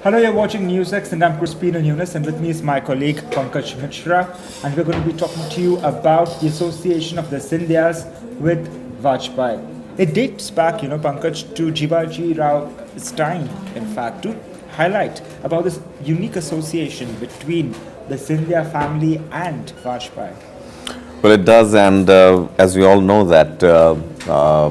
Hello, you're watching NewsX and I'm Crispino Nunes, and with me is my colleague Pankaj Mishra, and we're going to be talking to you about the association of the Scindias with Vajpayee. It dates back, Pankaj, to Jivaji Rao Stein, in fact, to highlight about this unique association between the Scindia family and Vajpayee. Well, it does, and as we all know that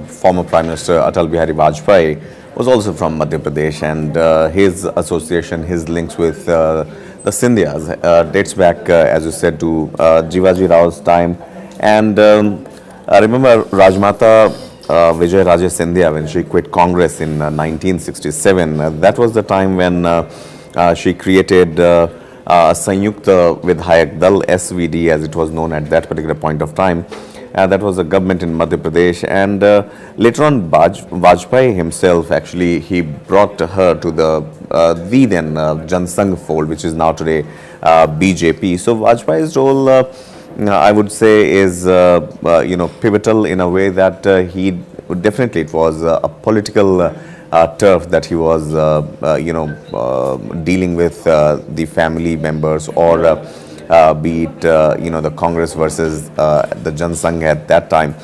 former Prime Minister Atal Bihari Vajpayee was also from Madhya Pradesh, and his association, his links with the Scindias dates back, as you said, to Jivaji Rao's time. And I remember Rajmata Vijay Raje Scindia, when she quit Congress in 1967, that was the time when she created Sanyukta Vidhayak Dal, SVD, as it was known at that particular point of time. That was a government in Madhya Pradesh, and later on Vajpayee himself, actually, he brought her to the then Jansangh fold, which is now today BJP. So Vajpayee's role, I would say, is pivotal in a way that he definitely, it was a political turf that he was dealing with the family members, or be it the Congress versus the Jansangh at that time.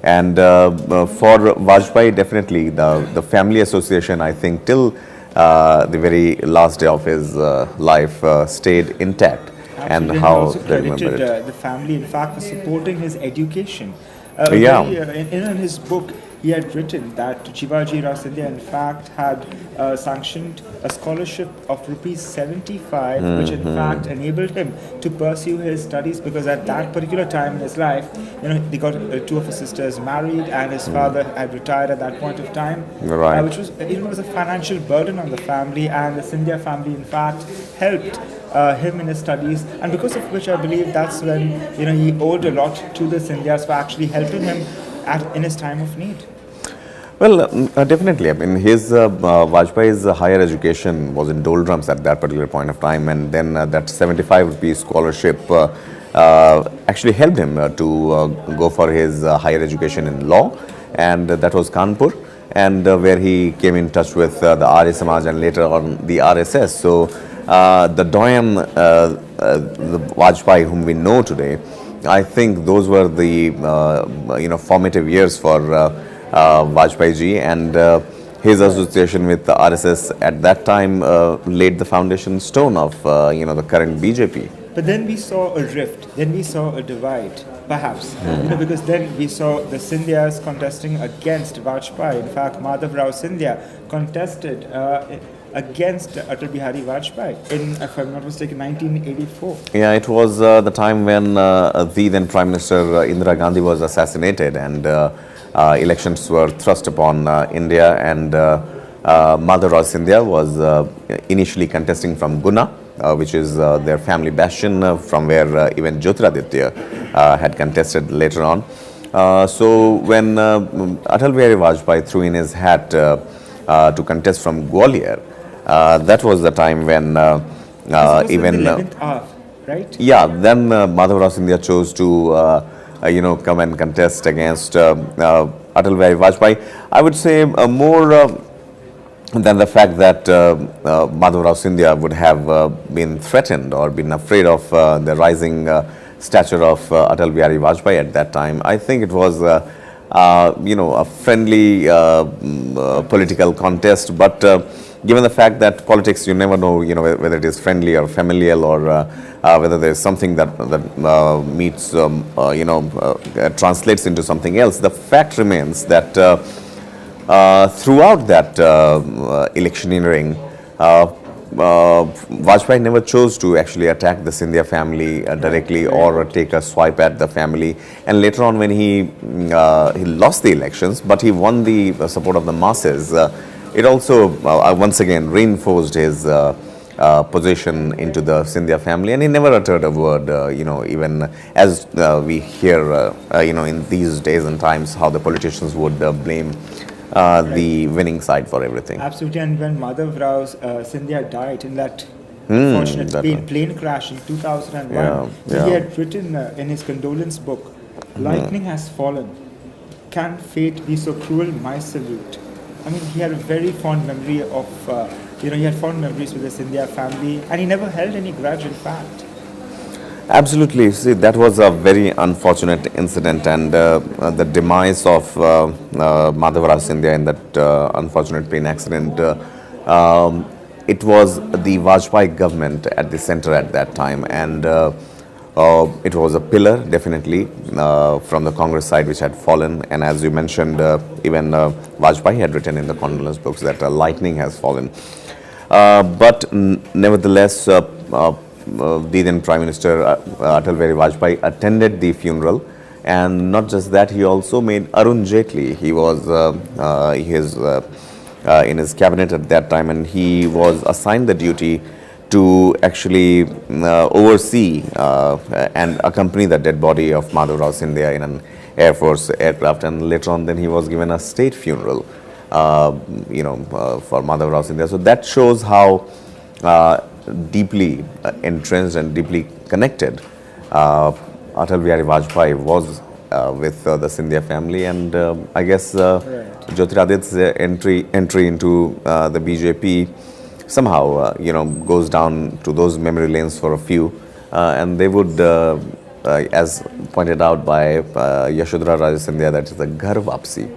And for Vajpayee, definitely the family association, I think, till the very last day of his life stayed intact. Absolutely. And how also they remember credited it. the family, in fact, for supporting his education. Yeah. In his book, he had written that Jivaji Rao Scindia, in fact, had sanctioned a scholarship of rupees 75, which in fact enabled him to pursue his studies, because at that particular time in his life, they got two of his sisters married, and his father had retired at that point of time, Right. which was, was a financial burden on the family, and the Scindia family, in fact, helped him in his studies, and because of which I believe that's when he owed a lot to the Scindias for actually helping him in his time of need. Well, definitely. I mean, his Vajpayee's higher education was in doldrums at that particular point of time, and then that 75 rupees scholarship actually helped him to go for his higher education in law, and that was Kanpur, and where he came in touch with the Arya Samaj and later on the RSS. So the doyen, the Vajpayee whom we know today, I think those were the formative years for Vajpayee ji, and his association with the RSS at that time laid the foundation stone of the current BJP. But then we saw a rift, then we saw a divide, perhaps, because then we saw the Scindias contesting against Vajpayee. In fact, Madhavrao Rao Scindia contested against Atal Bihari Vajpayee in, if I'm not mistaken, 1984. Yeah, it was the time when the then Prime Minister Indira Gandhi was assassinated, and elections were thrust upon India, and Madhavrao Rao Scindia was initially contesting from Guna, which is their family bastion, from where even Jyotiraditya had contested later on. So when Atal Bihari Vajpayee threw in his hat to contest from Gwalior, that was the time when even the 11th hour, right? Yeah, then Madhavrao Rao Scindia chose to come and contest against Atal Bihari Vajpayee. I would say more than the fact that Madhavrao Rao Scindia would have been threatened or been afraid of the rising stature of Atal Bihari Vajpayee at that time. I think it was a friendly political contest, but given the fact that politics, you never know, whether it is friendly or familial, or whether there is something that meets, translates into something else. The fact remains that throughout that electioneering, Vajpayee never chose to actually attack the Scindia family directly, or take a swipe at the family. And later on, when he lost the elections, but he won the support of the masses, it also once again reinforced his position into the Scindia family, and he never uttered a word, even as we hear, in these days and times, how the politicians would blame the winning side for everything. Absolutely, and when Madhavrao Scindia died in that unfortunate plane crash in 2001, he had written in his condolence book, "Lightning has fallen. Can fate be so cruel? My salute." I mean, he had a very fond memory of you know, he had fond memories with the Scindia family, and he never held any grudge, in fact. Absolutely. See, that was a very unfortunate incident, and the demise of Madhavrao Rao Scindia in that unfortunate plane accident. It was the Vajpayee government at the center at that time, and it was a pillar, definitely, from the Congress side, which had fallen. And as you mentioned, even Vajpayee had written in the condolence books that lightning has fallen. But nevertheless, the then Prime Minister Atal Bihari Vajpayee attended the funeral, and not just that, he also made Arun Jaitley. He was in his cabinet at that time, and he was assigned the duty to actually oversee and accompany the dead body of Madhavrao Rao Scindia in an Air Force aircraft, and later on then he was given a state funeral, for Madhavrao Rao Scindia. So that shows how deeply entrenched and deeply connected Atal Bihari Vajpayee was with the Scindia family, and I guess Jyotiraditya's entry into the BJP somehow goes down to those memory lanes for a few, and they would, as pointed out by Yashodhara Raja Scindia, that is a ghar vapsi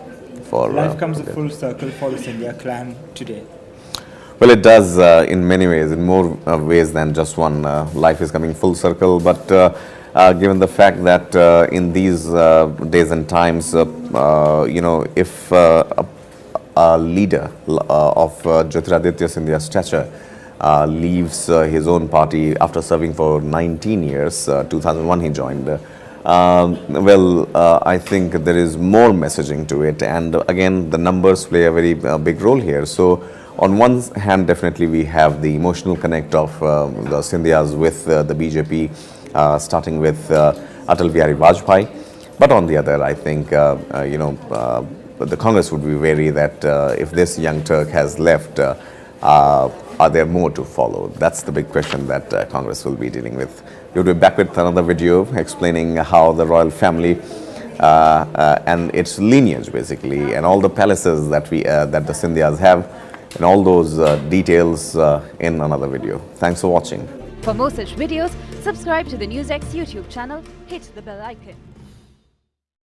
for life comes a full circle for the Scindia clan today. Well, it does in many ways, in more ways than just one. Life is coming full circle, but given the fact that in these days and times, if a leader of Jyotiraditya Scindia's stature leaves his own party after serving for 19 years, 2001 he joined, I think there is more messaging to it, and again the numbers play a very big role here. So on one hand, definitely we have the emotional connect of the Scindias with the BJP, starting with Atal Bihari Vajpayee. But on the other, I think, the Congress would be wary that if this young Turk has left, are there more to follow? That's the big question that Congress will be dealing with. We'll be back with another video explaining how the royal family and its lineage, basically, and all the palaces that the Scindias have, and all those details in another video. Thanks for watching. For more such videos, subscribe to the NewsX YouTube channel, hit the bell icon.